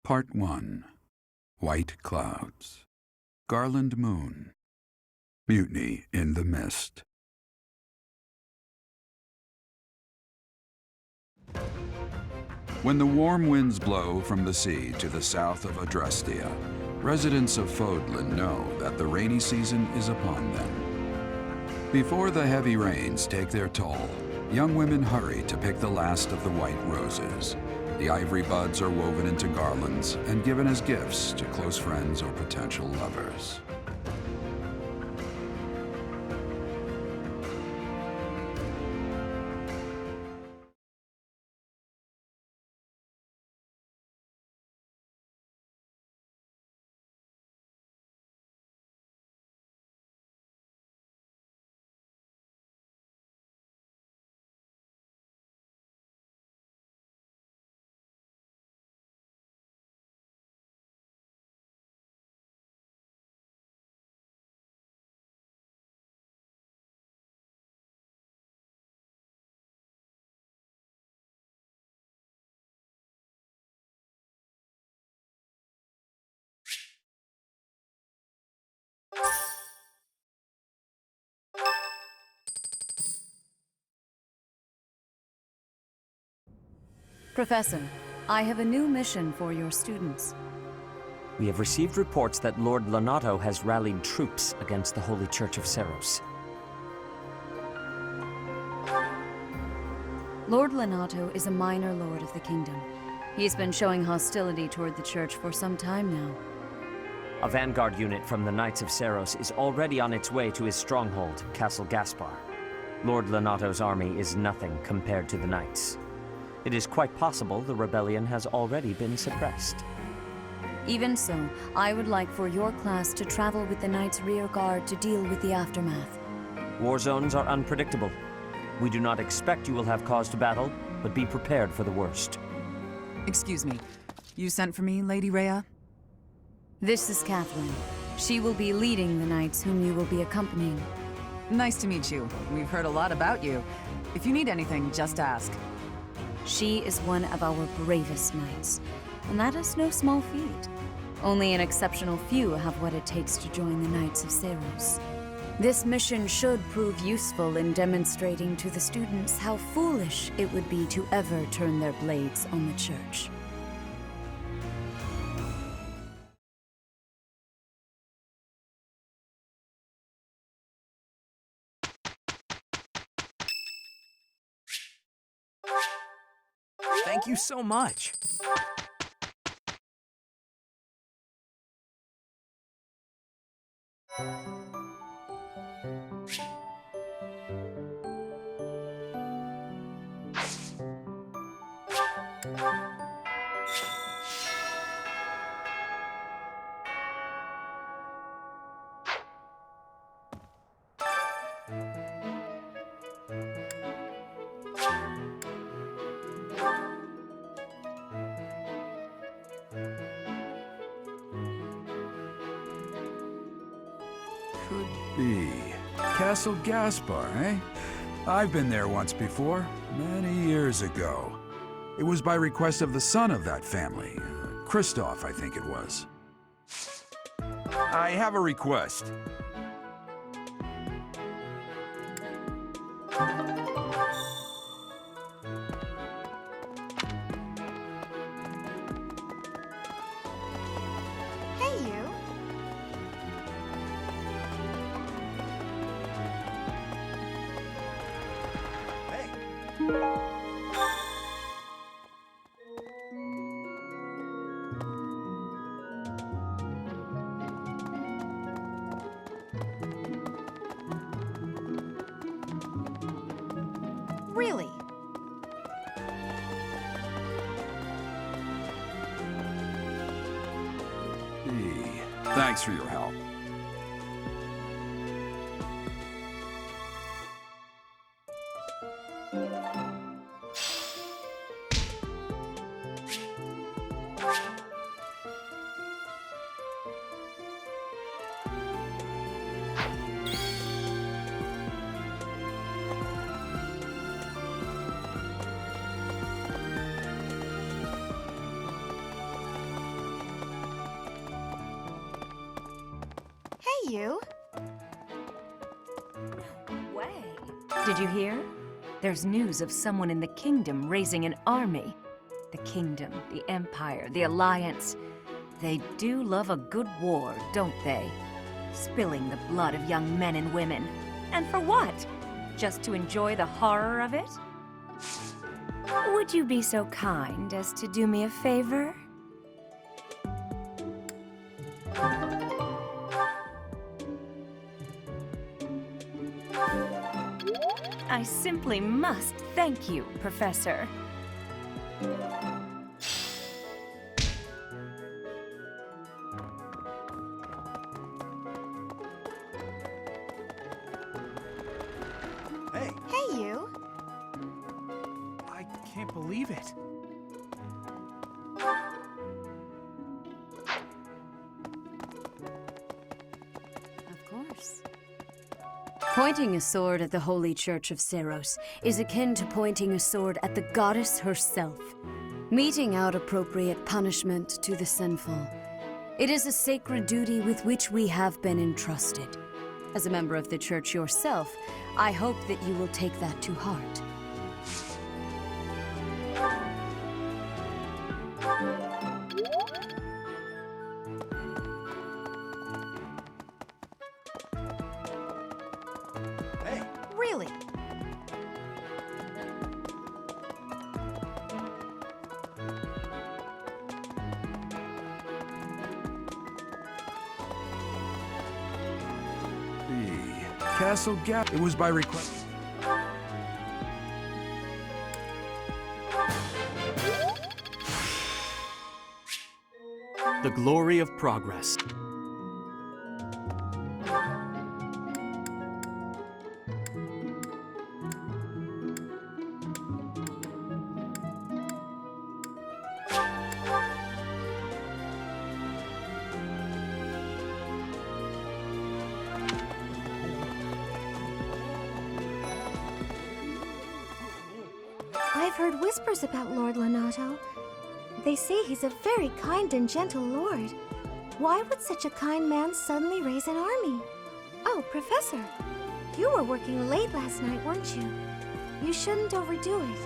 Part 1. White Clouds. Garland Moon. Mutiny in the Mist. When the warm winds blow from the sea to the south of Adrestia, residents of Fodlan know that the rainy season is upon them. Before the heavy rains take their toll, young women hurry to pick the last of the white roses. The ivory buds are woven into garlands and given as gifts to close friends or potential lovers. Professor, I have a new mission for your students. We have received reports that Lord Lonato has rallied troops against the Holy Church of Seros. Lord Lonato is a minor lord of the kingdom. He's been showing hostility toward the church for some time now. A vanguard unit from the Knights of Seros is already on its way to his stronghold, Castle Gaspar. Lord Lonato's army is nothing compared to the Knights. It is quite possible the rebellion has already been suppressed. Even so, I would like for your class to travel with the Knights' rear guard to deal with the aftermath. War zones are unpredictable. We do not expect you will have cause to battle, but be prepared for the worst. Excuse me. You sent for me, Lady Rhea? This is Catherine. She will be leading the Knights whom you will be accompanying. Nice to meet you. We've heard a lot about you. If you need anything, just ask. She is one of our bravest knights, and that is no small feat. Only an exceptional few have what it takes to join the Knights of Seros. This mission should prove useful in demonstrating to the students how foolish it would be to ever turn their blades on the Church. Thank you so much. Could be. Castle Gaspar, eh? I've been there once before, many years ago. It was by request of the son of that family. Christoph, I think it was. I have a request. Hey, you. Really? Hey, thanks for your help. you. Way. Did you hear? There's news of someone in the kingdom raising an army. The kingdom, the empire, the alliance. They do love a good war, don't they? Spilling the blood of young men and women. And for what? Just to enjoy the horror of it? Would you be so kind as to do me a favor? I simply must thank you, Professor. Hey, Hey, you. I can't believe it. Of course. Pointing a sword at the Holy Church of Seros is akin to pointing a sword at the goddess herself, meting out appropriate punishment to the sinful. It is a sacred duty with which we have been entrusted. As a member of the Church yourself, I hope that you will take that to heart. Hey, Really? The Castle Gap. It was by request. the glory of progress. I've heard whispers about Lord Lonato. They say he's a very kind and gentle lord. Why would such a kind man suddenly raise an army? Oh, Professor, you were working late last night, weren't you? You shouldn't overdo it.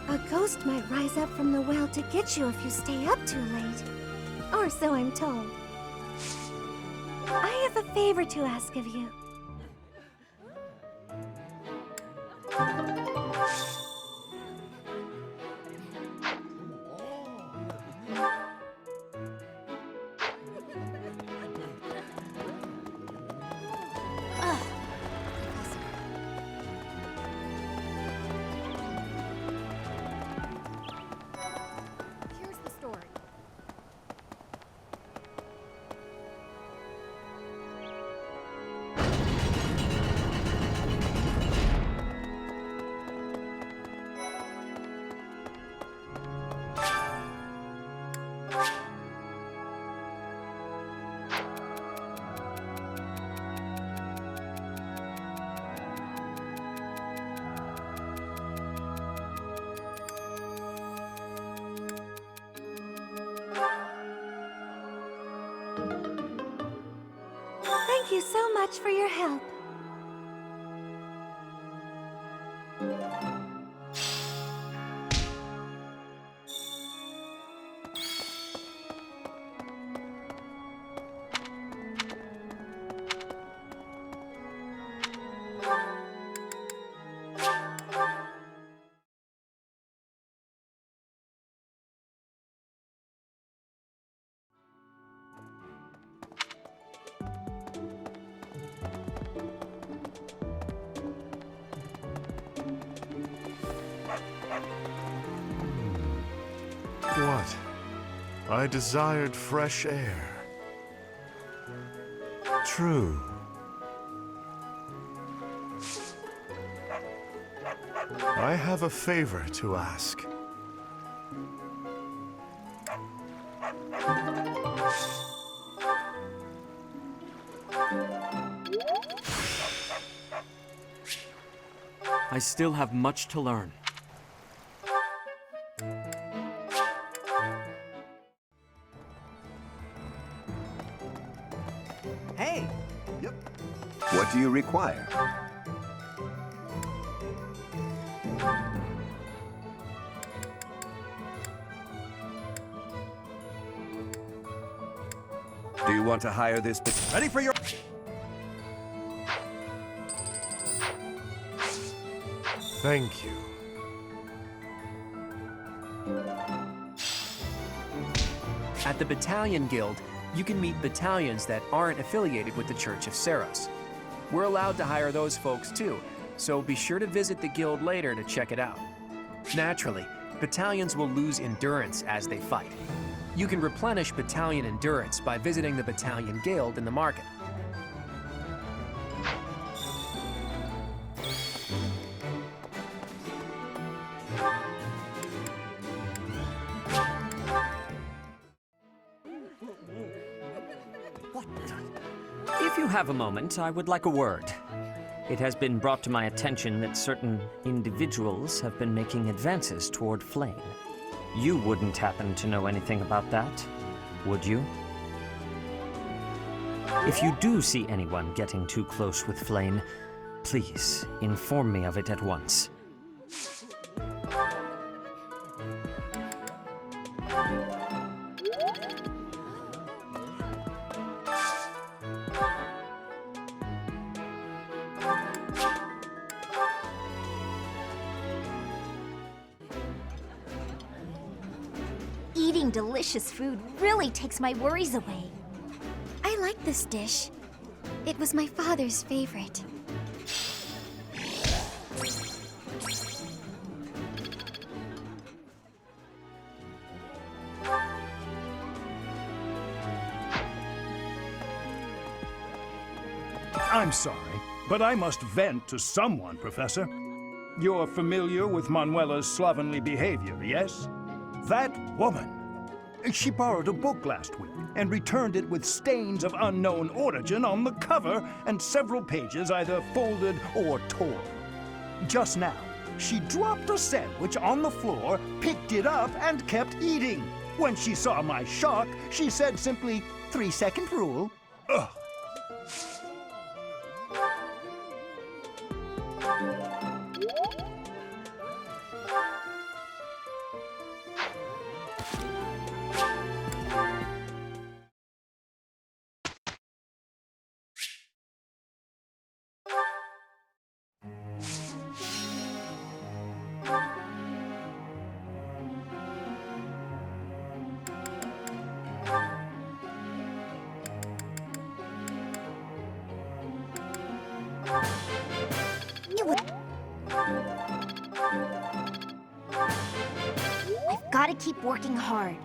A ghost might rise up from the well to get you if you stay up too late. Or so I'm told. I have a favor to ask of you. Here's the story. Thank you so much for your help. What? I desired fresh air. True. I have a favor to ask. I still have much to learn. Hey, What do you require? Do you want to hire this? Ready for your... Thank you. At the Battalion Guild, you can meet battalions that aren't affiliated with the Church of Seiros. We're allowed to hire those folks too, so be sure to visit the guild later to check it out. Naturally, battalions will lose endurance as they fight. You can replenish battalion endurance by visiting the Battalion Guild in the market. If you have a moment, I would like a word. It has been brought to my attention that certain individuals have been making advances toward Flame. You wouldn't happen to know anything about that, would you? If you do see anyone getting too close with Flame, please inform me of it at once. Eating delicious food really takes my worries away. I like this dish. It was my father's favorite. I'm sorry, but I must vent to someone, Professor. You're familiar with Manuela's slovenly behavior, yes? That woman. She borrowed a book last week and returned it with stains of unknown origin on the cover and several pages either folded or torn. Just now, she dropped a sandwich on the floor, picked it up, and kept eating. When she saw my shock, she said simply, 3-second rule. Ugh. I've got to keep working hard.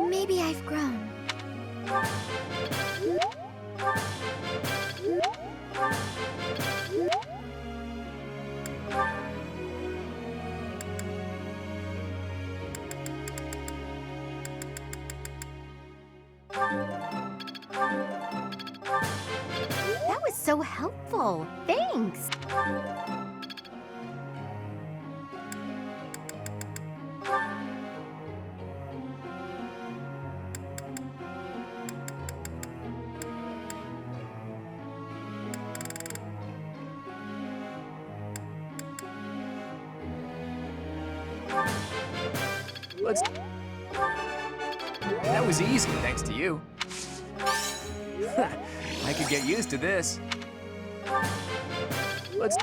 Maybe I've grown. That was so helpful. Thanks. That was easy, thanks to you. I could get used to this. Let's...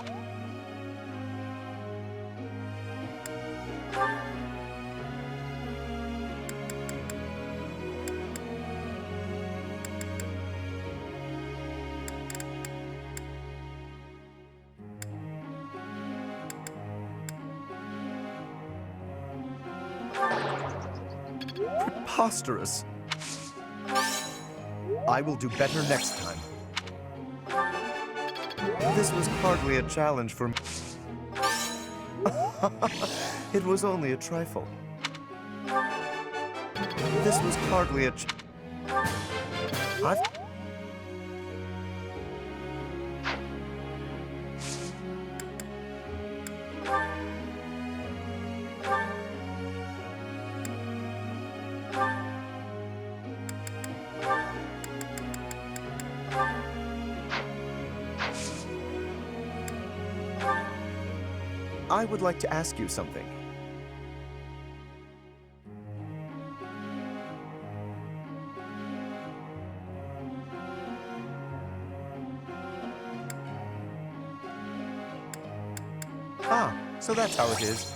Preposterous. I will do better next time. This was hardly a challenge for me. It was only a trifle. This was hardly a I would like to ask you something. Ah, so that's how it is.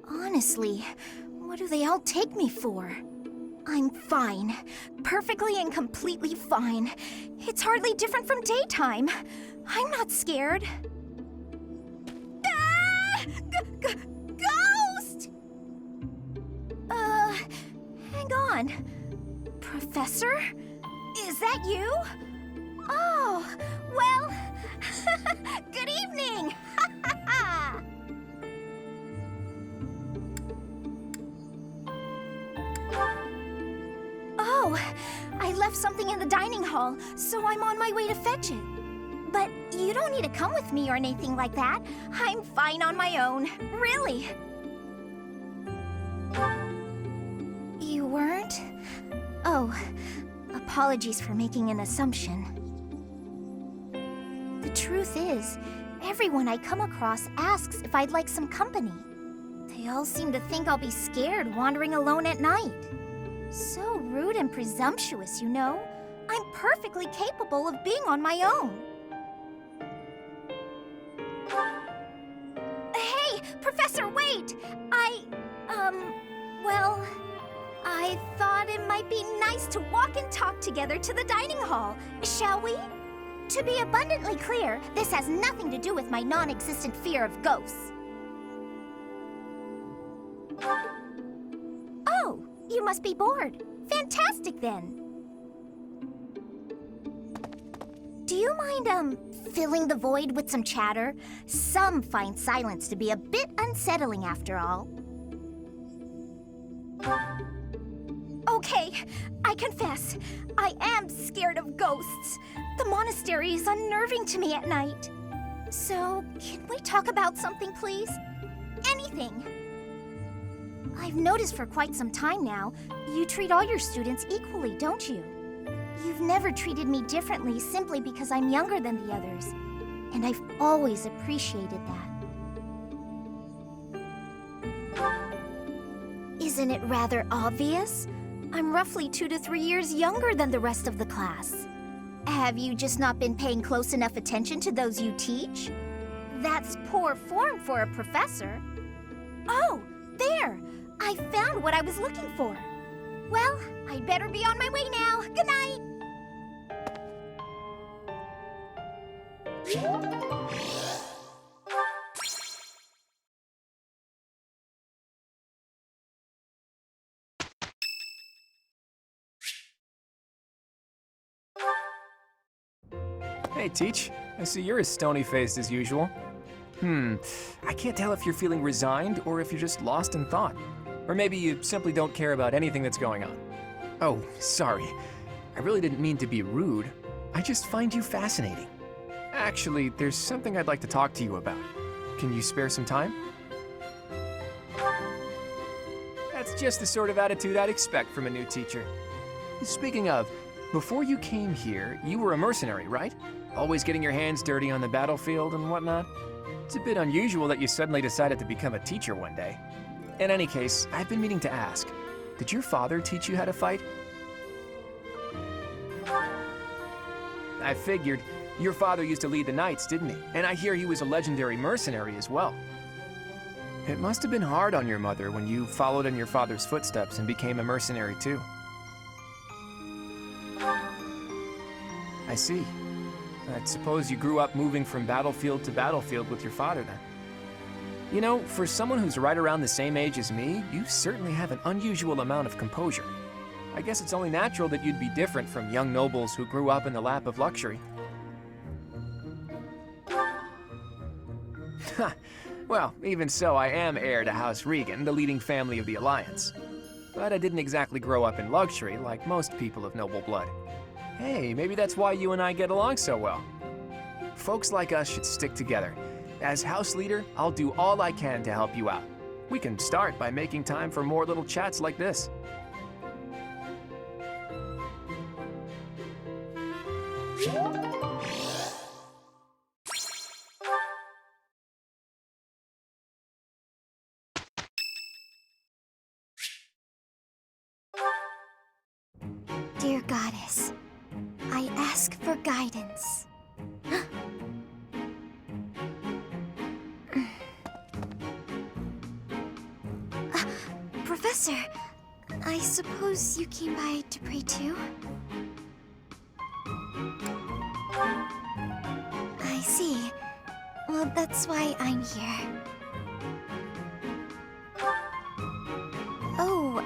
Honestly, what do they all take me for? I'm fine. Perfectly and completely fine. It's hardly different from daytime. I'm not scared. Ah! Ghost! Hang on. Professor? Is that you? Oh, well, good evening! Oh, I left something in the dining hall, so I'm on my way to fetch it. But you don't need to come with me or anything like that. I'm fine on my own, really. You weren't? Oh, apologies for making an assumption. The truth is, everyone I come across asks if I'd like some company. They all seem to think I'll be scared wandering alone at night. So rude and presumptuous, you know? I'm perfectly capable of being on my own. Hey, Professor, wait! Well, I thought it might be nice to walk and talk together to the dining hall. Shall we? To be abundantly clear, this has nothing to do with my non-existent fear of ghosts. Oh, you must be bored. Fantastic, then. Do you mind, filling the void with some chatter? Some find silence to be a bit unsettling after all. Okay, I confess, I am scared of ghosts. The monastery is unnerving to me at night. So, can we talk about something, please? Anything. I've noticed for quite some time now, you treat all your students equally, don't you? You've never treated me differently simply because I'm younger than the others. And I've always appreciated that. Isn't it rather obvious? I'm roughly 2 to 3 years younger than the rest of the class. Have you just not been paying close enough attention to those you teach? That's poor form for a professor. Oh, there! I found what I was looking for. Well, I'd better be on my way now. Good night! Hey, Teach. I see you're as stony-faced as usual. I can't tell if you're feeling resigned or if you're just lost in thought. Or maybe you simply don't care about anything that's going on. Oh, sorry. I really didn't mean to be rude. I just find you fascinating. Actually, there's something I'd like to talk to you about. Can you spare some time? That's just the sort of attitude I'd expect from a new teacher. Speaking of, before you came here, you were a mercenary, right? Always getting your hands dirty on the battlefield and whatnot? It's a bit unusual that you suddenly decided to become a teacher one day. In any case, I've been meaning to ask, did your father teach you how to fight? I figured. Your father used to lead the knights, didn't he? And I hear he was a legendary mercenary as well. It must have been hard on your mother when you followed in your father's footsteps and became a mercenary too. I see. I suppose you grew up moving from battlefield to battlefield with your father then. You know, for someone who's right around the same age as me, you certainly have an unusual amount of composure. I guess it's only natural that you'd be different from young nobles who grew up in the lap of luxury. Well, even so, I am heir to House Regan, the leading family of the Alliance. But I didn't exactly grow up in luxury like most people of noble blood. Hey, maybe that's why you and I get along so well. Folks like us should stick together. As house leader, I'll do all I can to help you out. We can start by making time for more little chats like this. Dear Goddess, I ask for guidance. Professor, I suppose you came by to pray too? I see. Well, that's why I'm here. Oh,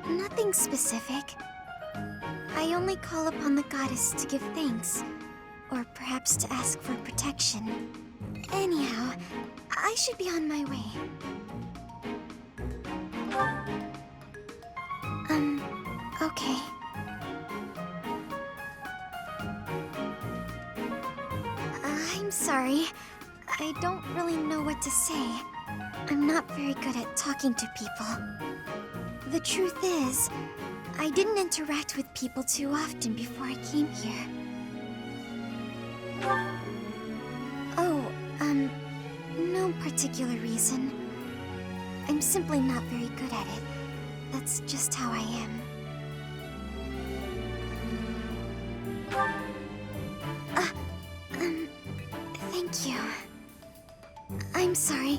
nothing specific. I only call upon the goddess to give thanks, or perhaps to ask for protection. Anyhow, I should be on my way. Okay. I'm sorry. I don't really know what to say. I'm not very good at talking to people. The truth is, I didn't interact with people too often before I came here. Oh, no particular reason. I'm simply not very good at it. That's just how I am. Thank you. I'm sorry.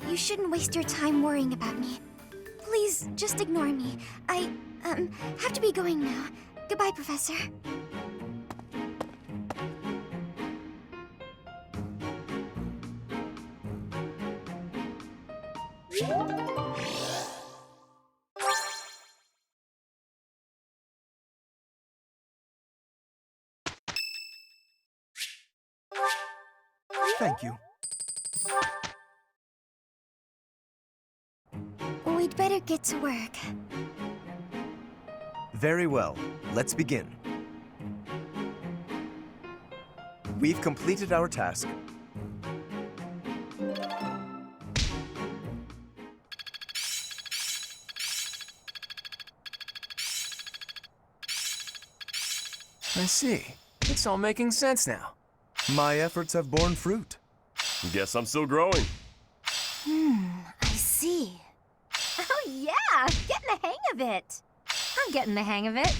You shouldn't waste your time worrying about me. Please, just ignore me. I, have to be going now. Goodbye, Professor. Thank you. We'd better get to work. Very well. Let's begin. We've completed our task. I see. It's all making sense now. My efforts have borne fruit. Guess I'm still growing. I see. Oh yeah! Getting the hang of it! I'm getting the hang of it.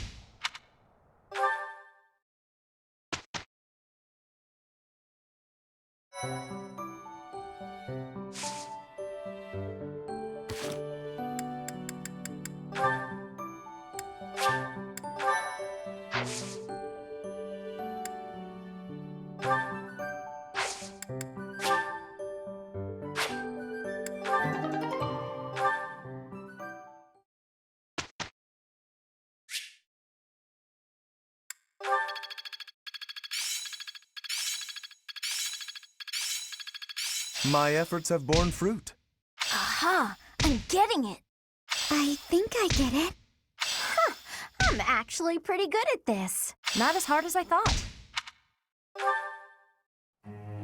My efforts have borne fruit. Aha! I'm getting it. I think I get it. Huh, I'm actually pretty good at this. Not as hard as I thought.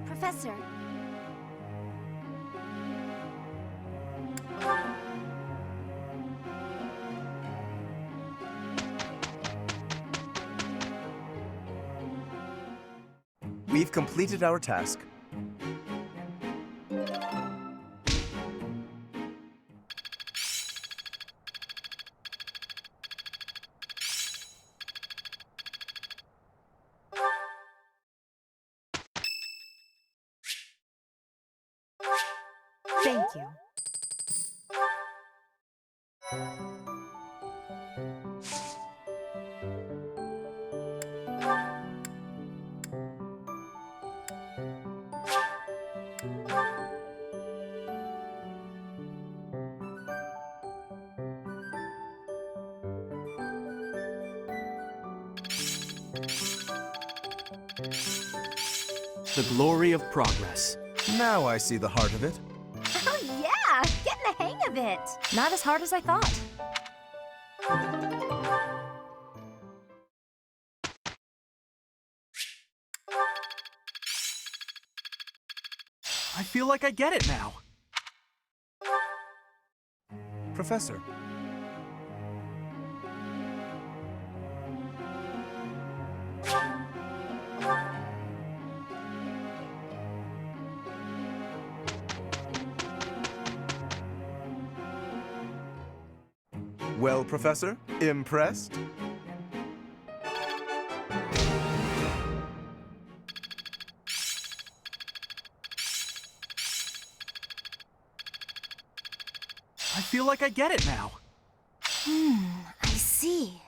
Professor. We've completed our task. Thank you. The glory of progress. Now I see the heart of it. Oh yeah! Getting the hang of it. Not as hard as I thought. I feel like I get it now. Professor. Well, Professor, impressed? I feel like I get it now. I see.